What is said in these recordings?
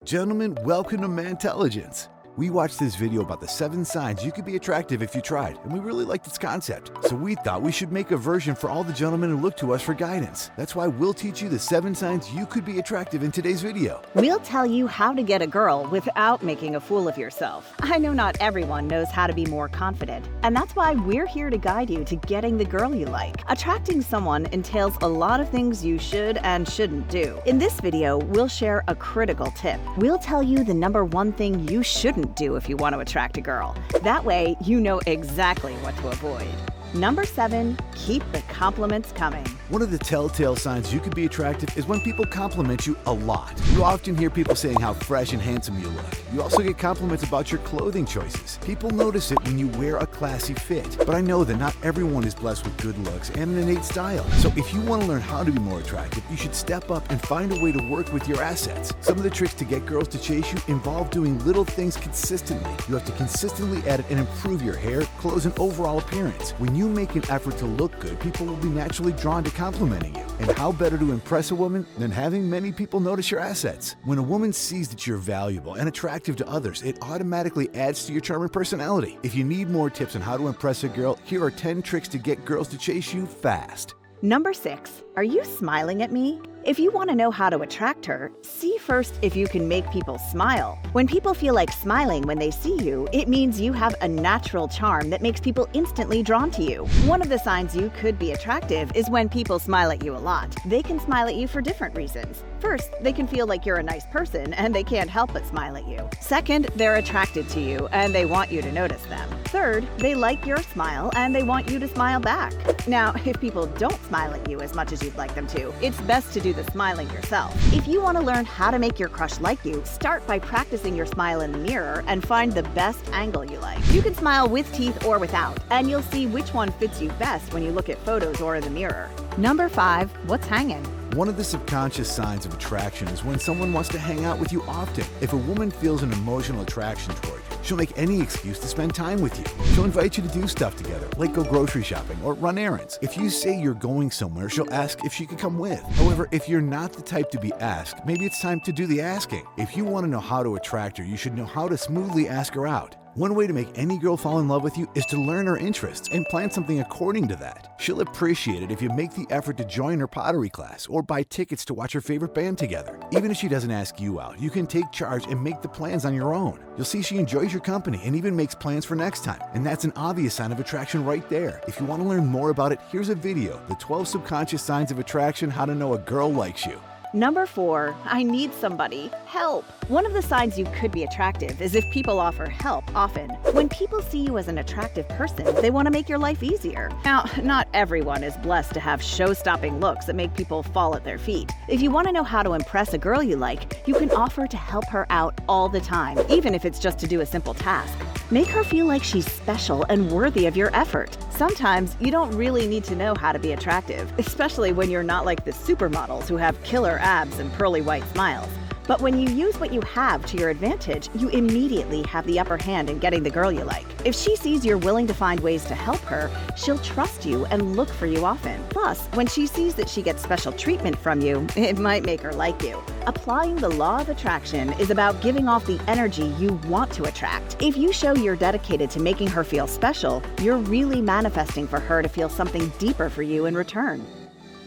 Gentlemen, welcome to Mantelligence. We watched this video about the 7 signs you could be attractive if you tried, and we really liked its concept. So we thought we should make a version for all the gentlemen who look to us for guidance. That's why we'll teach you the 7 signs you could be attractive in today's video. We'll tell you how to get a girl without making a fool of yourself. I know not everyone knows how to be more confident, and that's why we're here to guide you to getting the girl you like. Attracting someone entails a lot of things you should and shouldn't do. In this video, we'll share a critical tip. We'll tell you the #1 thing you shouldn't do if you want to attract a girl. That way, you know exactly what to avoid. Number 7, keep the compliments coming. One of the telltale signs you could be attractive is when people compliment you a lot. You often hear people saying how fresh and handsome you look. You also get compliments about your clothing choices. People notice it when you wear a classy fit. But I know that not everyone is blessed with good looks and an innate style. So if you want to learn how to be more attractive, you should step up and find a way to work with your assets. Some of the tricks to get girls to chase you involve doing little things consistently. You have to consistently edit and improve your hair, clothes, and overall appearance. When you make an effort to look good, people will be naturally drawn to complimenting you. And how better to impress a woman than having many people notice your assets? When a woman sees that you're valuable and attractive to others, it automatically adds to your charm and personality. If you need more tips on how to impress a girl, here are 10 tricks to get girls to chase you fast. Number 6, are you smiling at me? If you want to know how to attract her, see first if you can make people smile. When people feel like smiling when they see you, it means you have a natural charm that makes people instantly drawn to you. One of the signs you could be attractive is when people smile at you a lot. They can smile at you for different reasons. First, they can feel like you're a nice person and they can't help but smile at you. Second, they're attracted to you and they want you to notice them. Third, they like your smile and they want you to smile back. Now, if people don't smile at you as much as you'd like them to, it's best to do the smiling yourself. If you want to learn how to make your crush like you, start by practicing your smile in the mirror and find the best angle you like. You can smile with teeth or without, and you'll see which one fits you best when you look at photos or in the mirror. Number 5, what's hanging? One of the subconscious signs of attraction is when someone wants to hang out with you often. If a woman feels an emotional attraction toward you, she'll make any excuse to spend time with you. She'll invite you to do stuff together, like go grocery shopping or run errands. If you say you're going somewhere, she'll ask if she could come with. However, if you're not the type to be asked, maybe it's time to do the asking. If you want to know how to attract her, you should know how to smoothly ask her out. One way to make any girl fall in love with you is to learn her interests and plan something according to that. She'll appreciate it if you make the effort to join her pottery class or buy tickets to watch her favorite band together. Even if she doesn't ask you out, you can take charge and make the plans on your own. You'll see she enjoys your company and even makes plans for next time. And that's an obvious sign of attraction right there. If you want to learn more about it, here's a video, The 12 Subconscious Signs of Attraction, How to Know a Girl Likes You. Number 4, I need somebody. Help. One of the signs you could be attractive is if people offer help often. When people see you as an attractive person, they want to make your life easier. Now, not everyone is blessed to have show-stopping looks that make people fall at their feet. If you want to know how to impress a girl you like, you can offer to help her out all the time, even if it's just to do a simple task. Make her feel like she's special and worthy of your effort. Sometimes you don't really need to know how to be attractive, especially when you're not like the supermodels who have killer abs and pearly white smiles. But when you use what you have to your advantage, you immediately have the upper hand in getting the girl you like. If she sees you're willing to find ways to help her, she'll trust you and look for you often. Plus, when she sees that she gets special treatment from you, it might make her like you. Applying the law of attraction is about giving off the energy you want to attract. If you show you're dedicated to making her feel special, you're really manifesting for her to feel something deeper for you in return.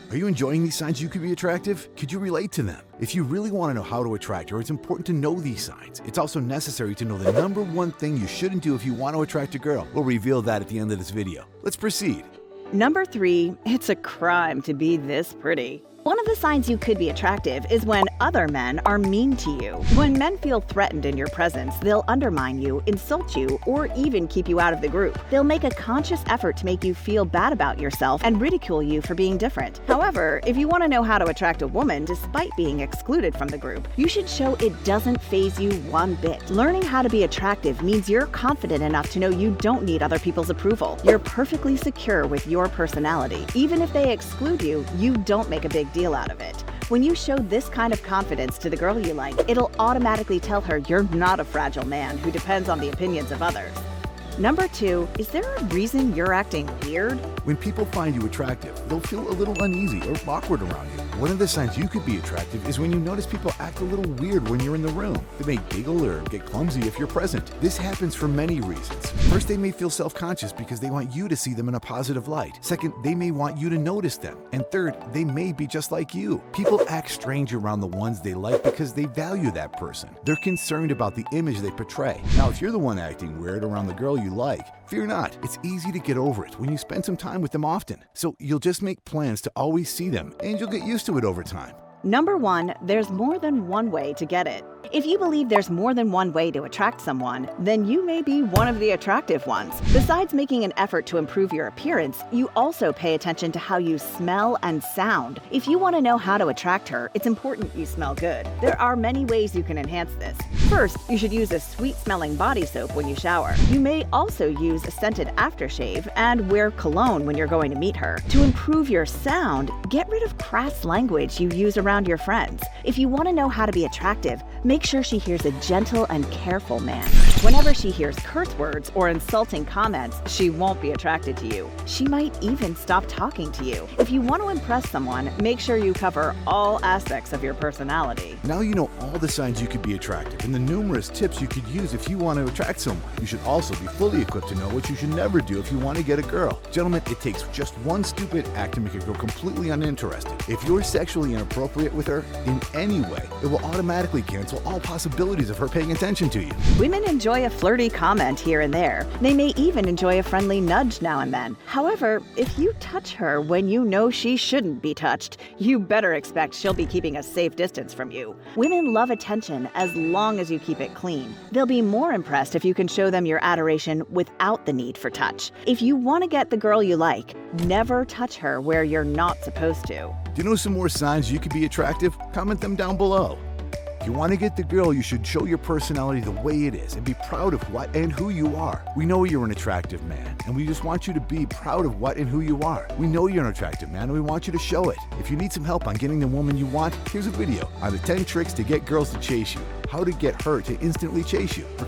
Are you enjoying these signs you could be attractive? Could you relate to them? If you really want to know how to attract her, it's important to know these signs. It's also necessary to know the #1 thing you shouldn't do if you want to attract a girl. We'll reveal that at the end of this video. Let's proceed. Number 3, it's a crime to be this pretty. One of the signs you could be attractive is when other men are mean to you. When men feel threatened in your presence, they'll undermine you, insult you, or even keep you out of the group. They'll make a conscious effort to make you feel bad about yourself and ridicule you for being different. However, if you want to know how to attract a woman despite being excluded from the group, you should show it doesn't faze you one bit. Learning how to be attractive means you're confident enough to know you don't need other people's approval. You're perfectly secure with your personality. Even if they exclude you, you don't make a big deal out of it. When you show this kind of confidence to the girl you like, it'll automatically tell her you're not a fragile man who depends on the opinions of others. Number 2, is there a reason you're acting weird? When people find you attractive, they'll feel a little uneasy or awkward around you. One of the signs you could be attractive is when you notice people act a little weird when you're in the room. They may giggle or get clumsy if you're present. This happens for many reasons. First, they may feel self-conscious because they want you to see them in a positive light. Second, they may want you to notice them. And third, they may be just like you. People act strange around the ones they like because they value that person. They're concerned about the image they portray. Now, if you're the one acting weird around the girl you like, fear not. It's easy to get over it when you spend some time with them often. So you'll just make plans to always see them, and you'll get used to it over time. Number 1, there's more than one way to get it. If you believe there's more than one way to attract someone, then you may be one of the attractive ones. Besides making an effort to improve your appearance, you also pay attention to how you smell and sound. If you want to know how to attract her, it's important you smell good. There are many ways you can enhance this. First, you should use a sweet-smelling body soap when you shower. You may also use a scented aftershave and wear cologne when you're going to meet her. To improve your sound, get rid of crass language you use around your friends. If you want to know how to be attractive, make sure she hears a gentle and careful man. Whenever she hears curse words or insulting comments, she won't be attracted to you. She might even stop talking to you. If you want to impress someone, make sure you cover all aspects of your personality. Now you know all the signs you could be attractive and the numerous tips you could use if you want to attract someone. You should also be fully equipped to know what you should never do if you want to get a girl. Gentlemen, it takes just one stupid act to make a girl completely uninterested. If you're sexually inappropriate with her in any way, it will automatically cancel all possibilities of her paying attention to you. Women enjoy a flirty comment here and there. They may even enjoy a friendly nudge now and then. However, if you touch her when you know she shouldn't be touched, you better expect she'll be keeping a safe distance from you. Women love attention as long as you keep it clean. They'll be more impressed if you can show them your adoration without the need for touch. If you want to get the girl you like, never touch her where you're not supposed to. Do you know some more signs you could be attractive? Comment them down below. If you want to get the girl, you should show your personality the way it is and be proud of what and who you are. We know you're an attractive man, and we just want you to be proud of what and who you are. We know you're an attractive man, and we want you to show it. If you need some help on getting the woman you want, here's a video on the 10 tricks to get girls to chase you. How to get her to instantly chase you. For